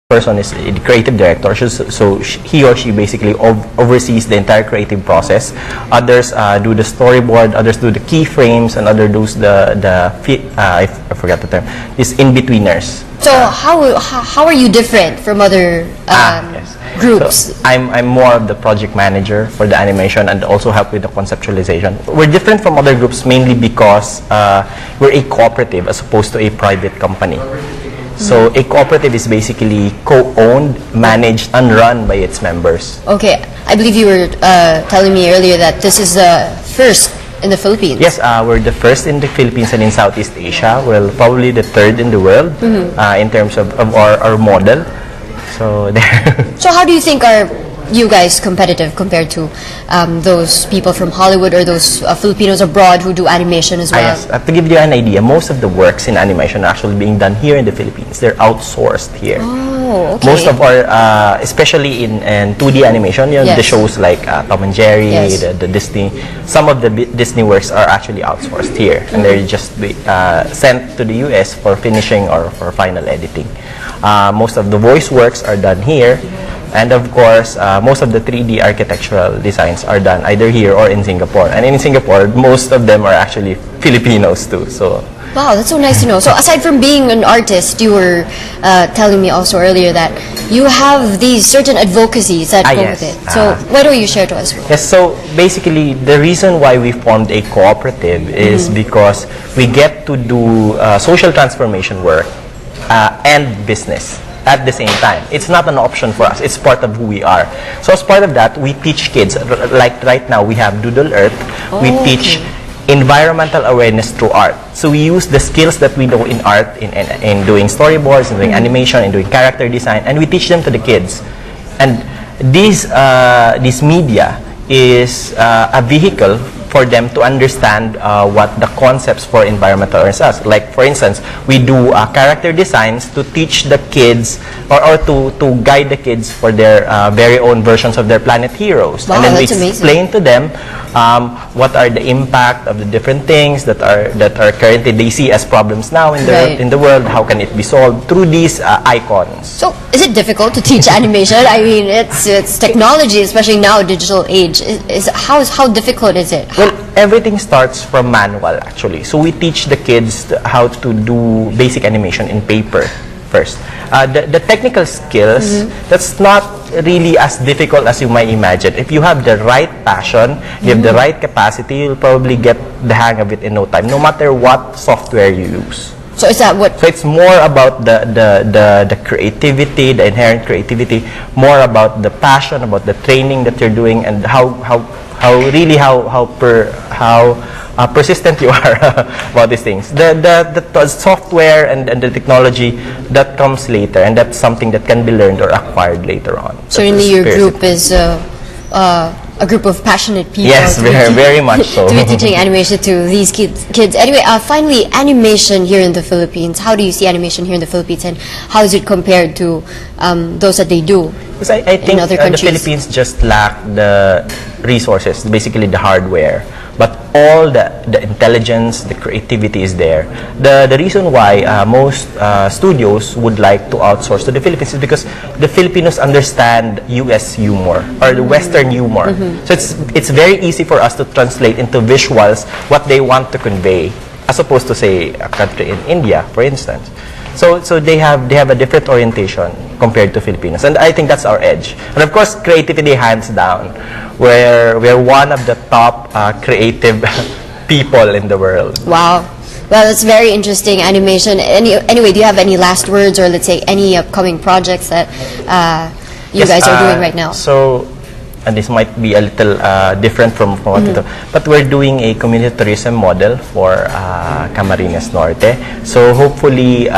person is the creative director, so he or she basically oversees the entire creative process. Others do the storyboard, others do the keyframes, and others do I forgot the term, is in-betweeners. So how are you different from other Yes. groups? So I'm more of the project manager for the animation and also help with the conceptualization. We're different from other groups mainly because we're a cooperative as opposed to a private company. So a cooperative is basically co-owned, managed, and run by its members. Okay, I believe you were telling me earlier that this is the first in the Philippines. Yes, we're the first in the Philippines and in Southeast Asia. We're probably the third in the world in terms of our model. So there. So how do you think are you guys competitive compared to those people from Hollywood or those Filipinos abroad who do animation as well? Yes, to give you an idea, most of the works in animation are actually being done here in the Philippines. They're outsourced here. Oh, okay. Most of our, especially in 2D animation, you know, the shows like Tom and Jerry, the Disney, some of the Disney works are actually outsourced here, and they're just sent to the US for finishing or for final editing. Most of the voice works are done here. And of course, most of the 3D architectural designs are done either here or in Singapore. And in Singapore, most of them are actually Filipinos too. So wow, that's so nice to know. So aside from being an artist, you were telling me also earlier that you have these certain advocacies that go with it. So why don't you share to us? Yes, so basically the reason why we formed a cooperative is because we get to do social transformation work and business at the same time. It's not an option for us. It's part of who we are. So as part of that, we teach kids. Like right now, we have Doodle Earth. We teach environmental awareness through art. So we use the skills that we know in art, in doing storyboards, in doing animation, in doing character design, and we teach them to the kids. And this media is a vehicle for them to understand what the concepts for environmental awareness are. Like for instance, we do character designs to teach the kids or to guide the kids for their very own versions of their planet heroes. Wow, and then we that's explain to them what are the impact of the different things that are currently they see as problems now in the world. How can it be solved through these icons? So is it difficult to teach animation? I mean, it's technology, especially now, digital age. How difficult is it? Well, everything starts from manual actually. So we teach the kids how to do basic animation in paper first. The technical skills, that's not really as difficult as you might imagine. If you have the right passion, you have the right capacity, you'll probably get the hang of it in no time, no matter what software you use. So is that what? So it's more about the creativity, the inherent creativity, more about the passion, about the training that you're doing, and how persistent you are about these things. The software and the technology, that comes later, and that's something that can be learned or acquired later on. Certainly your group is a group of passionate people. Yes, very much so. To be teaching animation to these kids. Anyway, finally, animation here in the Philippines. How do you see animation here in the Philippines, and how is it compared to those that they do? Because I think other the countries? Philippines just lack the resources, basically the hardware. But all the intelligence, the creativity is there. The reason why most studios would like to outsource to the Philippines is because the Filipinos understand US humor or the Western humor. So it's very easy for us to translate into visuals what they want to convey, as opposed to say a country in India, for instance. So they have a different orientation compared to Filipinos, and I think that's our edge. And of course, creativity hands down. We're one of the top creative people in the world. Wow. Well, that's very interesting animation. Anyway, do you have any last words, or let's say any upcoming projects that you guys are doing right now? So, and this might be a little different from what we do, but we're doing a community tourism model for Camarines Norte. So hopefully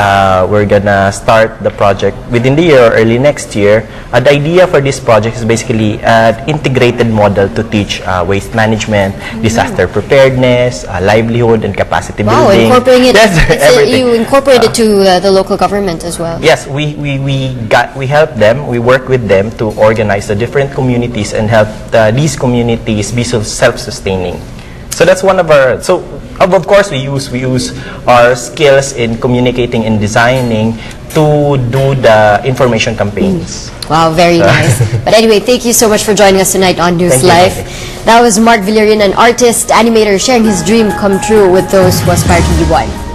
we're gonna start the project within the year or early next year. The idea for this project is basically an integrated model to teach waste management, disaster preparedness, livelihood, and capacity building. Incorporating it. Yes, you incorporate it to the local government as well. Yes, we help them. We work with them to organize the different communities and help these communities be self-sustaining. So that's one of our, so of course we use our skills in communicating and designing to do the information campaigns. Wow, very nice. But anyway, thank you so much for joining us tonight on News Thank you. Life. That was Marc Villarin, an artist, animator, sharing his dream come true with those who aspire to be one.